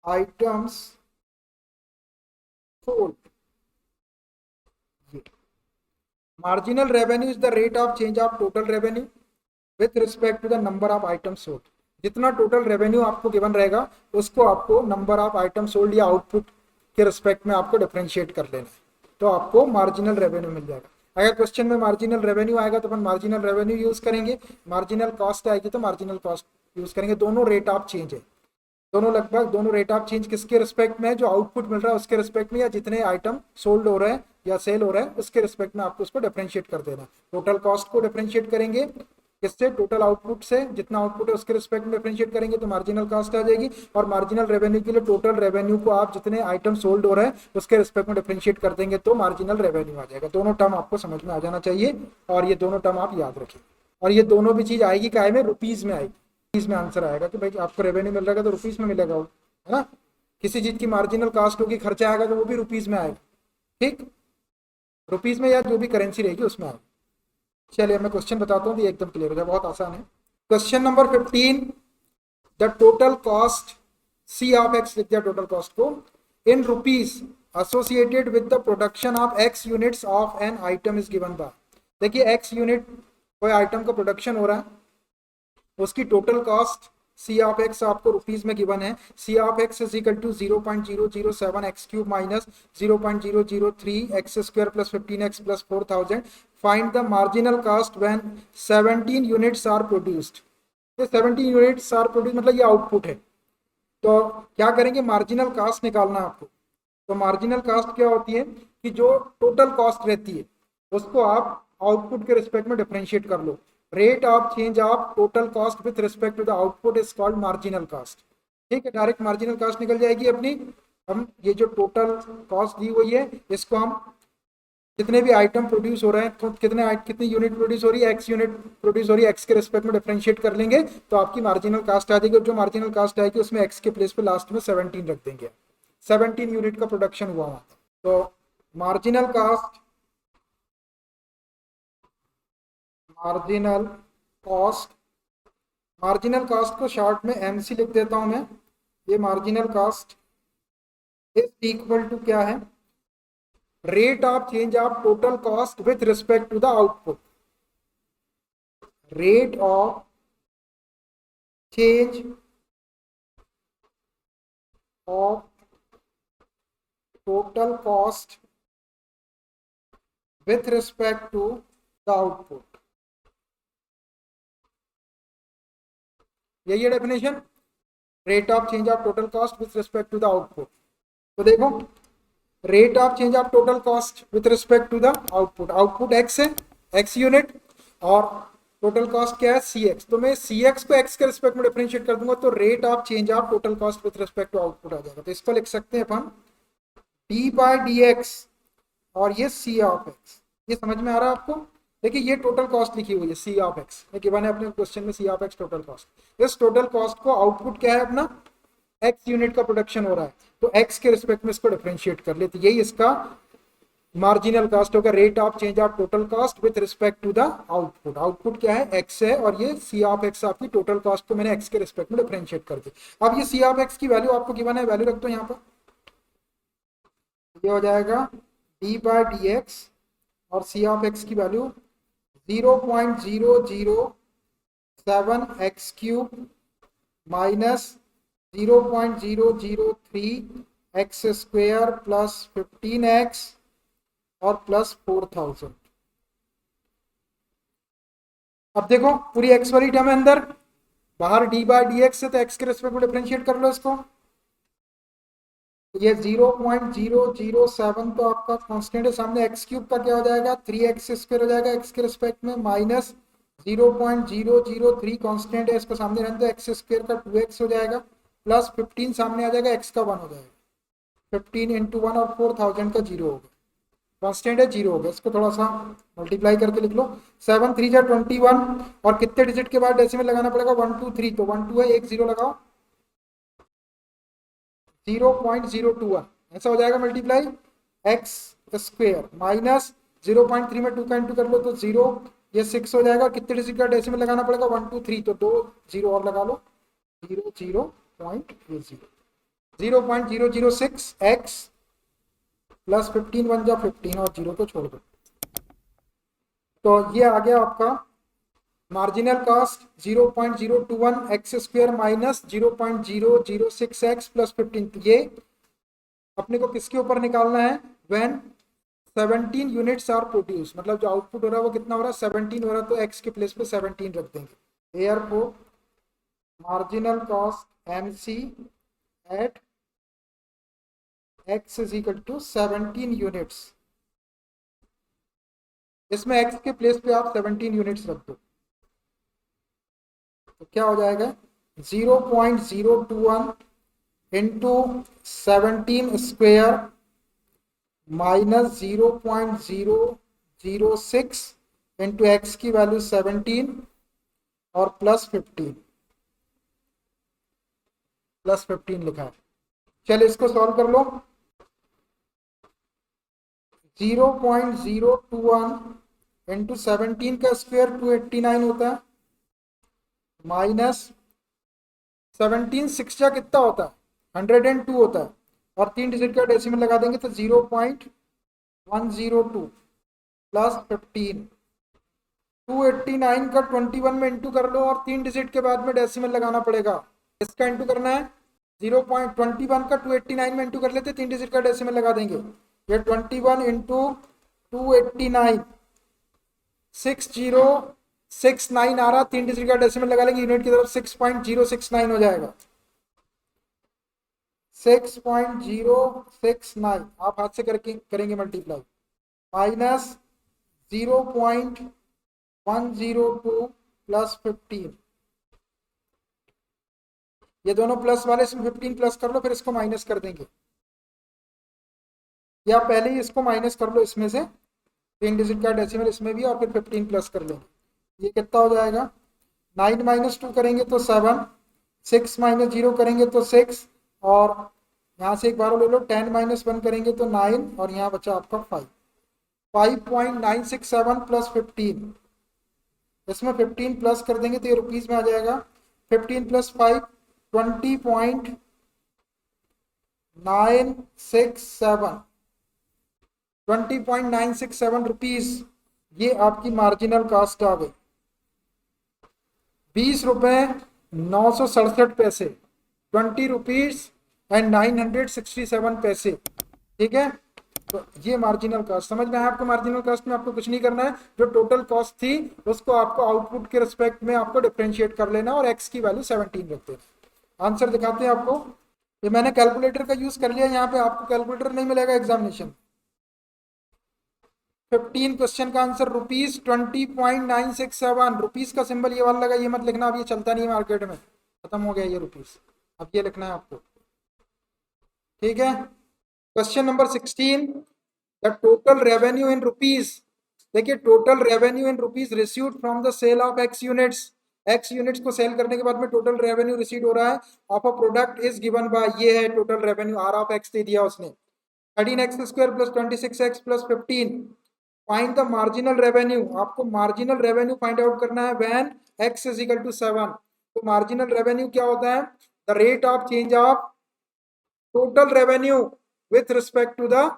items sold। Marginal revenue is the rate of change of total revenue with respect to the number of items sold। जितना total revenue आपको given रहेगा उसको आपको number of item sold या output के respect में आपको differentiate कर लेना है तो आपको मार्जिनल रेवेन्यू मिल जाएगा। अगर क्वेश्चन में मार्जिनल रेवेन्यू आएगा तो अपन मार्जिनल रेवेन्यू यूज करेंगे, मार्जिनल कॉस्ट आएगी तो मार्जिनल कॉस्ट यूज करेंगे। दोनों रेट ऑफ चेंज है, दोनों लगभग दोनों रेट ऑफ चेंज किसके रिस्पेक्ट में है? जो आउटपुट मिल रहा है उसके रिस्पेक्ट में, या जितने आइटम सोल्ड हो रहे हैं या सेल हो रहा है उसके रिस्पेक्ट में आपको उसको डिफरेंशिएट कर देना। टोटल कॉस्ट को डिफरेंशिएट करेंगे किससे? टोटल आउटपुट से। जितना आउटपुट है उसके रिस्पेक्ट में डिफरेंशिएट करेंगे तो मार्जिनल कॉस्ट आ जाएगी। और मार्जिनल रेवेन्यू के लिए टोटल रेवेन्यू को आप जितने आइटम सोल्ड हो रहे हैं उसके रिस्पेक्ट में डिफरेंशिएट कर देंगे तो मार्जिनल रेवेन्यू आ जाएगा। दोनों टर्म आपको समझ में आ जाना चाहिए और ये दोनों टर्म आप याद रखें। और ये दोनों भी चीज आएगी काय में? रुपीज में आएगी। रुपीज में आंसर आएगा कि भाई आपको रेवेन्यू मिल रहा है तो रुपीज में मिलेगा, है ना। किसी चीज की मार्जिनल कॉस्ट होगी, खर्चा आएगा तो वो भी रुपीज में आएगा, ठीक, रुपीज में या जो भी करेंसी रहेगी उसमें आएगा। चलिए मैं क्वेश्चन बताता हूँ, एकदम क्लियर हो जाए, बहुत आसान है। Question number 15, the total cost c of x, लिख दिया टोटल कॉस्ट को, in rupees associated with the production of x units of an item is given by. देखिए एक्स यूनिट कोई आइटम का प्रोडक्शन हो रहा है, उसकी total cost c of x आपको रुपीज में गिवन है। C of x is equal to 0.007 x cube minus 0.003 x square plus 15x plus 4000। Find the marginal cost when 17 units are produced. ये 17 units are produce मतलब ये output है। तो क्या करेंगे, मार्जिनल कॉस्ट निकालना है आपको। तो मार्जिनल कॉस्ट क्या होती है कि जो टोटल कॉस्ट रहती है उसको आप आउटपुट के रिस्पेक्ट में डिफरेंशिएट कर लो। Rate of change of total cost with respect to the output is called marginal cost. ठीक है, डायरेक्ट मार्जिनल कॉस्ट निकल जाएगी अपनी। हम ये जो टोटल कॉस्ट दी हुई है इसको हम जितने भी आइटम प्रोड्यूस हो रहे हैं, तो कितनी यूनिट प्रोड्यूस हो रही है, एक्स यूनिट प्रोड्यूस हो रही है, एक्स के रिस्पेक्ट में डिफरेंशिएट कर लेंगे तो आपकी मार्जिनल कॉस्ट आ जाएगी। जो मार्जिनल कॉस्ट आएगी उसमें एक्स के प्लेस पे लास्ट में 17 रख देंगे। 17 यूनिट का प्रोडक्शन हुआ वहां। तो marginal cost, cost marginal cost को शॉर्ट में एमसी लिख देता हूं मैं। ये marginal cost is equal to क्या है, rate of change of total cost with respect to the output. Rate of change of total cost with respect to the output, यही है definition, rate of change of total cost with respect to the output. तो देखो rate of change of total cost with respect to the output, output x है, x unit, और total cost क्या है c x. तो मैं c x को x के रिस्पेक्ट में डिफरेंशिएट कर दूंगा तो rate of change of total cost with respect to output आ जाएगा। तो इसको लिख सकते हैं अपन डी बाई डी एक्स और ये सी ऑफ एक्स। ये समझ में आ रहा है आपको? देखिए ये टोटल कॉस्ट लिखी हुई है सी ऑफ एक्स, गिवन है अपने क्वेश्चन में सी ऑफ एक्स टोटल कॉस्ट। इस टोटल कॉस्ट को आउटपुट क्या है अपना, एक्स यूनिट का प्रोडक्शन हो रहा है तो एक्स के रिस्पेक्ट में इसको डिफरेंशिएट कर लेते, यही इसका मार्जिनल कॉस्ट होगा, rate of change of total cost with respect to the output. Output क्या है, एक्स है, और ये सी ऑफ एक्स आपकी टोटल कॉस्ट को मैंने एक्स के रिस्पेक्ट में डिफरेंशिएट कर दी। अब ये सी ऑफ एक्स की वैल्यू आपको गिवन है, वैल्यू रख दो यहाँ पर, ये हो जाएगा डी बाई डी एक्स और सी ऑफ एक्स की value 0.007 x cube minus 0.003 x square plus 15x और प्लस 4000। अब देखो पूरी एक्स वाली टर्म है अंदर, बाहर डी बाई डी एक्स है तो एक्स के रिस्पेक्ट में डिफरेंशिएट कर लो इसको। ये 0.007 तो आपका कांस्टेंट है, सामने एक्स क्यूब का क्या हो जाएगा 3x स्क्वायर हो जाएगा एक्स के रिस्पेक्ट में, माइनस 0.003 कांस्टेंट है, इसको सामने रहने दो, एक्स स्क्वायर का 2x हो जाएगा, प्लस 15 सामने आ जाएगा, एक्स का 1 हो जाएगा, 15 इंटू 1 और 4000 का 0 होगा, कांस्टेंट है 0 होगा। इसको थोड़ा सा मल्टीप्लाई करके लिख लो, 7 3 जा 21 और कितने डिजिट के बाद डेसिमल लगाना पड़ेगा 1 2 3, तो 1 2 है, एक 0 लगाओ, 0.021 ऐसा हो जाएगा, मल्टीप्लाई एक्स स्क्वायर माइनस 0.3 में 2 का इंटू कर लो तो 0, ये 6 हो जाएगा, कितने डिजिट का डेसिमल लगाना पड़ेगा 1 2 3, तो 2 0 और लगा लो, 0.006 एक्स प्लस 15 1 जा 15 और 0 को छोड़ दो। तो ये आ गया आपका marginal cost 0.021 x square minus 0.006 x plus 15। ये अपने को किसके ऊपर निकालना है, व्हेन 17 यूनिट्स आर प्रोड्यूस, मतलब जो आउटपुट हो रहा है वो कितना हो रहा है 17 हो रहा है, तो एक्स के प्लेस पे 17 रख देंगे। Therefore marginal cost MC at x is equal to 17 units, इसमें एक्स के प्लेस पे आप 17 यूनिट्स रख दो तो क्या हो जाएगा 0.021 into 17 square minus 0.006 into x की वैल्यू 17 और प्लस 15 लिखा है। चलिए इसको सॉल्व कर लो, 0.021 इंटू 17 का स्क्वायर 289 होता है, माइनस 17 सिक्स जा कितना होता है 102 होता है, और 3 डिजिट का डेसिमल लगा देंगे तो 0.102 प्लस 15। 289 का 21 में इंटू कर लो और 3 डिजिट के बाद में डेसिमल लगाना पड़ेगा। इसका इंटू करना है 0.21 का 289 में इंटू कर लेते, 3 डिजिट का डेसिमल लगा देंगे। ये 21 इंटू 289 6069 आ रहा, 3 डिजिट का डेसिमल लगा लेंगे यूनिट की तरफ 6.069 हो जाएगा। 6.069 आप हाथ से करके करेंगे मल्टीप्लाई, माइनस 0.102 प्लस 15। ये दोनों प्लस वाले इसमें 15 प्लस कर लो, फिर इसको माइनस कर देंगे, या पहले ही इसको माइनस कर लो इसमें से, 3 डिजिट का डेसिमल इसमें भी, और फिर 15 प्लस कर लेंगे। ये कितना हो जाएगा, 9 माइनस 2 करेंगे तो 7, 6 माइनस 0 करेंगे तो 6, और यहाँ से एक बार ले लो, 10 माइनस 1 करेंगे तो 9, और यहाँ बचा आपका 5। 5.967 प्लस 15, इसमें 15 प्लस कर देंगे तो ये रुपीज में आ जाएगा। 15 प्लस 5 20.967 रुपीज, ये आपकी मार्जिनल कास्ट आ गई। 20 रुपए 967 पैसे, 20 रुपीज एंड 967 पैसे। ठीक है, तो ये मार्जिनल कास्ट समझ में आया आपको। मार्जिनल कास्ट में आपको कुछ नहीं करना है, जो टोटल कॉस्ट थी उसको आपको आउटपुट के रिस्पेक्ट में आपको डिफरेंशिएट कर लेना और एक्स की वैल्यू 17 रख देना। आंसर दिखाते हैं आपको। ये मैंने कैलकुलेटर का यूज कर लिया, यहाँ पे आपको कैलकुलेटर नहीं मिलेगा एग्जामिनेशन। 15 क्वेश्चन का आंसर ₹20.967। रुपीज का सिंबल ये वाला लगा, ये मत लिखना, अब ये चलता नहीं है मार्केट में, खत्म हो गया ये रुपीज, अब ये लिखना है आपको। ठीक है, question number 16, the total revenue in rupees. देखिए, total revenue in rupees received from the sale of x units. X units को सेल करने के बाद में टोटल रेवेन्यू रिसीव हो रहा है of a product is given by, ये है total revenue, R of x दे दिया उसने, 13x² plus 26x plus 15। Find the marginal revenue, आपको मार्जिनल रेवेन्यू फाइंड आउट करना है when x is equal to 7। तो मार्जिनल रेवेन्यू क्या होता है, the rate of change of total revenue with respect to the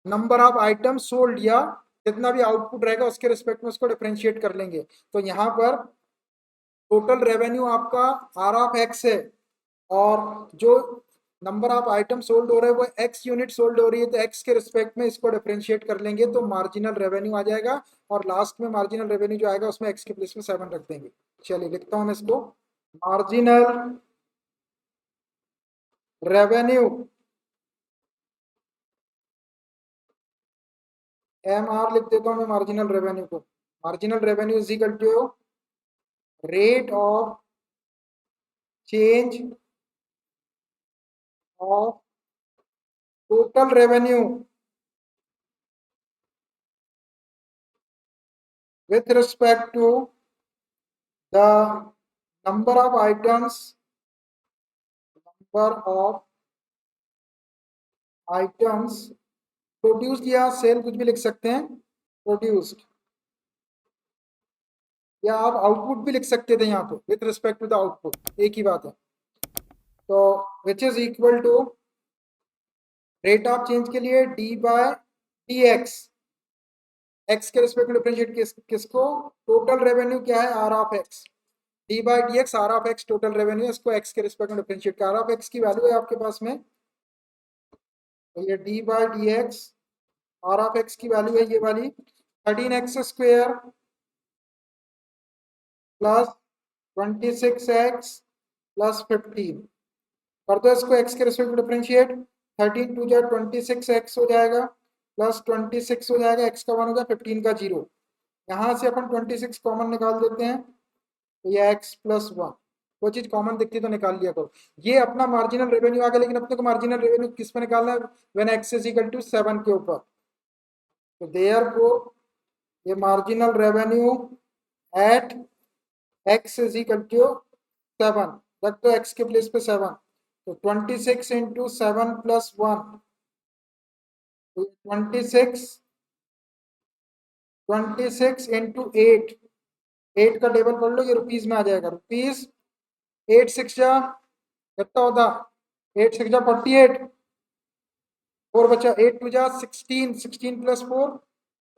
number of item sold, या जितना भी आउटपुट रहेगा उसके रिस्पेक्ट में उसको डिफरेंशिएट कर लेंगे। तो यहाँ पर टोटल रेवेन्यू आपका आर ऑफ एक्स है, और जो नंबर ऑफ आइटम सोल्ड हो रहे हैं वो एक्स यूनिट सोल्ड हो रही है, तो एक्स के रिस्पेक्ट में इसको डिफरेंशिएट कर लेंगे तो मार्जिनल रेवेन्यू आ जाएगा, और लास्ट में मार्जिनल रेवेन्यू जो आएगा उसमें एक्स के प्लेस में 7 रख देंगे। चलिए लिखता हूं इसको, मार्जिनल रेवेन्यू MR लिख देता हूं मैं मार्जिनल रेवेन्यू को। Marginal revenue is equal to rate of change of total revenue with respect to the number of items produced, या सेल कुछ भी लिख सकते हैं, प्रोड्यूस्ड, या आप आउटपुट भी लिख सकते थे यहाँ पे, with respect to the output, एक ही बात है। तो which is equal to rate of change के लिए d/dx, एक्स के रिस्पेक्ट में डिफरेंशिएट किसको, टोटल रेवेन्यू क्या है r of x, d/dx r of x total revenue, इसको एक्स के रिस्पेक्ट में डिफरेंशिएट कर, आर ऑफ एक्स की वैल्यू है आपके पास में, तो ये d/dx आर ऑफ एक्स की वैल्यू है ये वाली 13x² प्लस 26x प्लस 15। कर दो इसको एक्स के रिस्पेक्ट में डिफरेंशिएट, 13 2 जा 26x हो जाएगा प्लस 26 हो जाएगा, x का 1 होगा 15 का 0, यहाँ से अपन 26 कॉमन निकाल देते हैं, तो ये x प्लस 1, वो चीज कॉमन दिखती तो निकाल लिया करो। ये अपना मार्जिनल रेवेन्यू आ गया, लेकिन अपने को मार्जिनल रेवेन्यू किस पे निकालना है, when x is equal to 7 के ऊपर। तो देयरफॉर ये marginal revenue at x is equal to 7, रख दो x के प्लेस पे 7, तो 26 इंटू 7 प्लस 1, तो 26 26 इंटू 8, 8 का टेबल कर लो, ये रुपीज में आ जाएगा। रुपीज 8 6 जा कितना होता, 8 6 जा 48, 4 बचा, 8 2 जा 16, 16 प्लस 4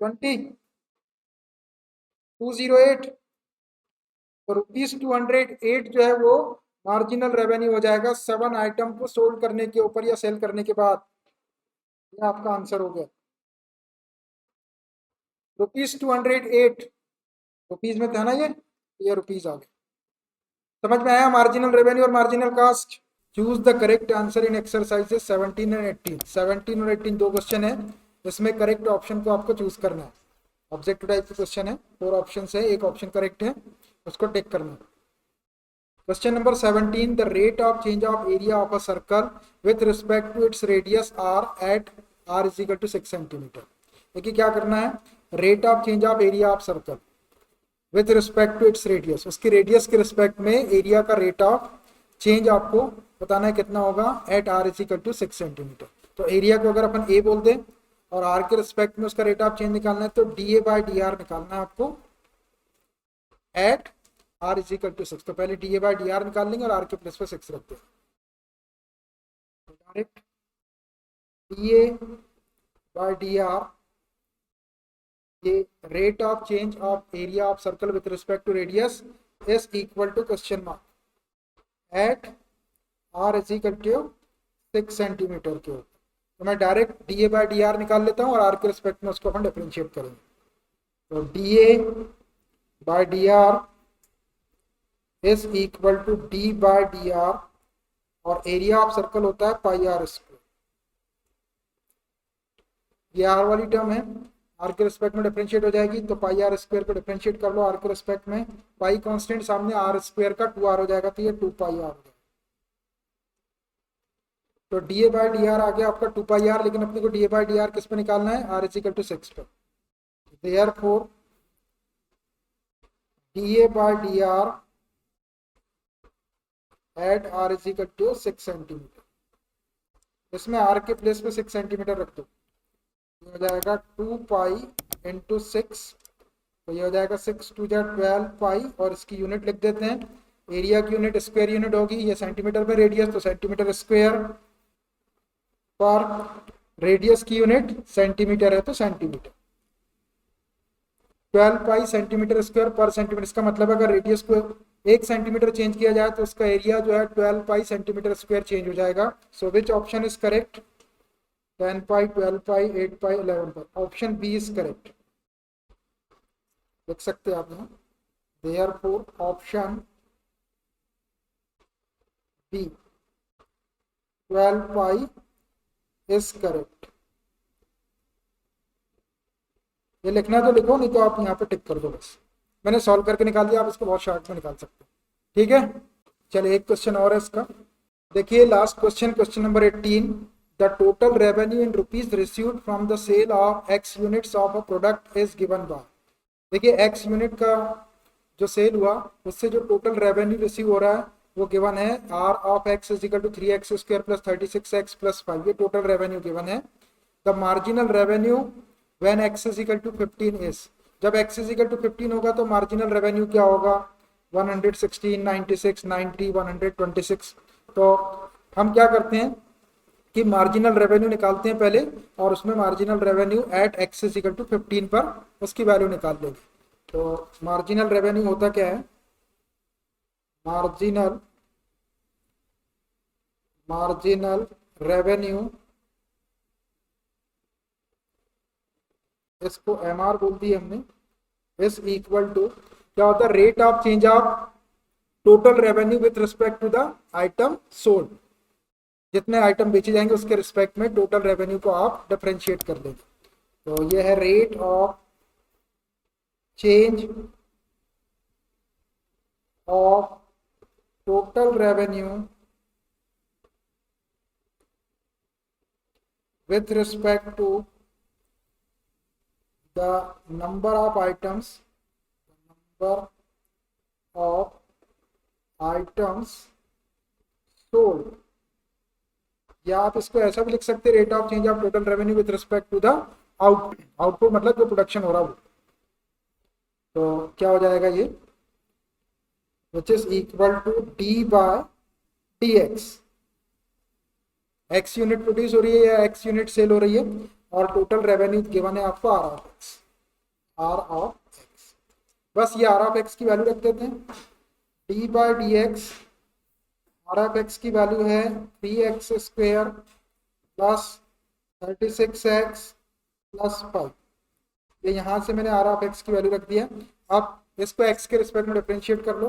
20, 208। तो ₹208 जो है वो मार्जिनल रेवेन्यू हो जाएगा 7 आइटम को सोल्ड करने के ऊपर या सेल करने के बाद। ये आपका आंसर हो गया, ₹208। रुपीज में था ना ये रुपीज आ गया। समझ में आया मार्जिनल रेवेन्यू और marginal cast. Choose the correct answer in exercises 17 and 18। 17 और 18 दो क्वेश्चन है, इसमें करेक्ट ऑप्शन को आपको चूज करना है। ऑब्जेक्टिव टाइप के क्वेश्चन है, 4 ऑप्शन है, एक ऑप्शन करेक्ट है, उसको टिक करना है। Question number 17, the rate of change of area of a circle with respect to its radius r at r is equal to 6 centimetre. देखिए क्या करना है, rate of change of area of circle with respect to its radius, उसकी radius के respect में area का rate of change आपको बताना है कितना होगा, at r is equal to 6 centimetre. तो एरिया को अगर अपन ए बोल दें और आर के रिस्पेक्ट में उसका रेट ऑफ चेंज निकालना है तो d A by d r निकालना है आपको at r is equal to 6। तो पहले d A by d r निकाल लेंगे और आर के प्लेस पे 6 रखते हैं। Direct d A by d r, ये rate of change of area of circle with respect to radius is equal to question mark at r is equal to 6 centimetre के ऊपर। तो मैं direct d A by d r निकाल लेता हूँ और are के रिस्पेक्ट में उसको अपन डिफरेंशिएट करेंगे। तो d A by d r is equal to d by d r, और एरिया ऑफ सर्कल होता है पाई आर स्क्वायर। ये आर वाली टर्म है, आर के रिस्पेक्ट में डिफरेंशिएट हो जाएगी, तो पाई आर स्क्वायर को डिफरेंशिएट कर लो आर के रिस्पेक्ट में, पाई कांस्टेंट सामने आर स्क्वायर का 2r हो जाएगा, तो ये 2 पाई आर हो जाएगा। तो d A by d r आ गया आपका 2 पाई आर, लेकिन अपने को d A by d r किस पे निकालना है, आर इज इक्वल टू 6 पर। Therefore d A by d r at r is equal to 6 centimetre. इसमें आर के प्लेस पे 6 सेंटीमीटर रख दो, ये हो जाएगा 2 पाई इंटू 6, तो ये हो जाएगा 6 2 जा 12 पाई, और इसकी यूनिट लिख देते हैं, एरिया की यूनिट स्क्वायर यूनिट होगी, ये सेंटीमीटर में रेडियस तो सेंटीमीटर स्क्वायर पर, रेडियस की यूनिट सेंटीमीटर है तो सेंटीमीटर। 12 पाई सेंटीमीटर स्क्वायर पर सेंटीमीटर, इसका मतलब अगर रेडियस को 1 सेंटीमीटर चेंज किया जाए तो उसका एरिया जो है 12 पाई सेंटीमीटर स्क्वायर चेंज हो जाएगा। So which option is correct, 10 pi 12 pi 8 pi 11 pi, option B is correct. लिख सकते हैं आप यहाँ, therefore option B 12 pi is correct. ये लिखना तो लिखो, नहीं तो आप यहाँ पे टिक कर दो बस। मैंने सॉल्व करके निकाल दिया, आप इसको बहुत शॉर्ट में निकाल सकते हैं, ठीक है। चलिए एक क्वेश्चन और है इसका, देखिए last question, question number 18, the total revenue in rupees received from the sale of x units of a product is given by. देखिए x यूनिट का जो सेल हुआ उससे जो टोटल रेवेन्यू रिसीव हो रहा है वो गिवन है, r of x is equal to 3x square plus 36x plus 5, ये टोटल रेवेन्यू गिवन है। The marginal revenue when x is equal to 15 is, जब x इज इक्वल टू 15 होगा तो मार्जिनल रेवेन्यू क्या होगा, 116 96 90 126। तो हम क्या करते हैं कि मार्जिनल रेवेन्यू निकालते हैं पहले, और उसमें marginal revenue at x is equal to 15 पर उसकी वैल्यू निकाल लेंगे। तो मार्जिनल रेवेन्यू होता क्या है, मार्जिनल रेवेन्यू, इसको MR बोल दी हमने, इज इक्वल टू क्या होता है, rate of change of total revenue with respect to the item sold. जितने आइटम बेचे जाएंगे उसके रिस्पेक्ट में टोटल रेवेन्यू को आप डिफरेंशिएट कर लेंगे। तो ये है rate of change of total revenue with respect to the number of items sold, या आप इसको ऐसा भी लिख सकते हैं, rate of change of total revenue with respect to the output मतलब जो प्रोडक्शन हो रहा है वो। तो क्या हो जाएगा ये, which is equal to d by d x unit produce हो रही है या एक्स यूनिट सेल हो रही है, और टोटल रेवेन्यू गिवन है आपको r of x, r of x. बस ये आर ऑफ एक्स की वैल्यू रख देते हैं, d by d x, r of x की वैल्यू है 3x square plus 36x plus 5। ये यहाँ से मैंने आर ऑफ एक्स की वैल्यू रख दिया। अब इसको x के रिस्पेक्ट में डिफरेंशिएट कर लो,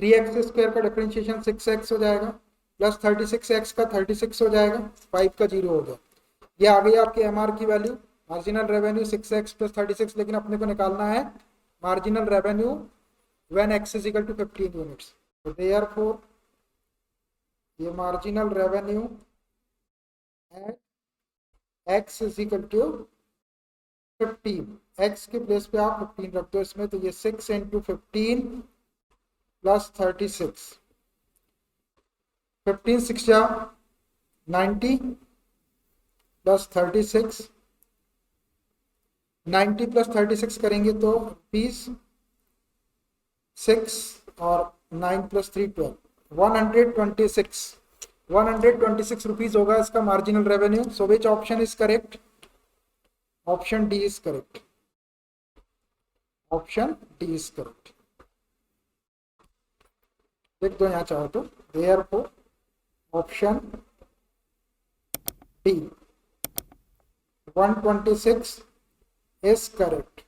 3x स्क्वायर का डिफरेंशिएशन 6x हो जाएगा, प्लस 36x का 36 हो जाएगा, 5 का 0 हो गया। ये आ गई आपकी MR की value, marginal revenue 6x plus 36, लेकिन अपने को निकालना है marginal revenue when x is equal to 15 units. तो देयरफॉर ये marginal revenue at x is equal to 15, x के प्लेस पे आप 15 रख दो इसमें, तो ये 6 इंटू 15 प्लस 36, 15 6 जा 90 प्लस 36, 90 प्लस 36 करेंगे तो रुपीज 6 और 9 प्लस 3 12, 126 रुपीज होगा इसका marginal revenue. So which option is correct? Option D is correct, option D is correct. लिख दो यहाँ चाहो तो, therefore option D 126 is correct.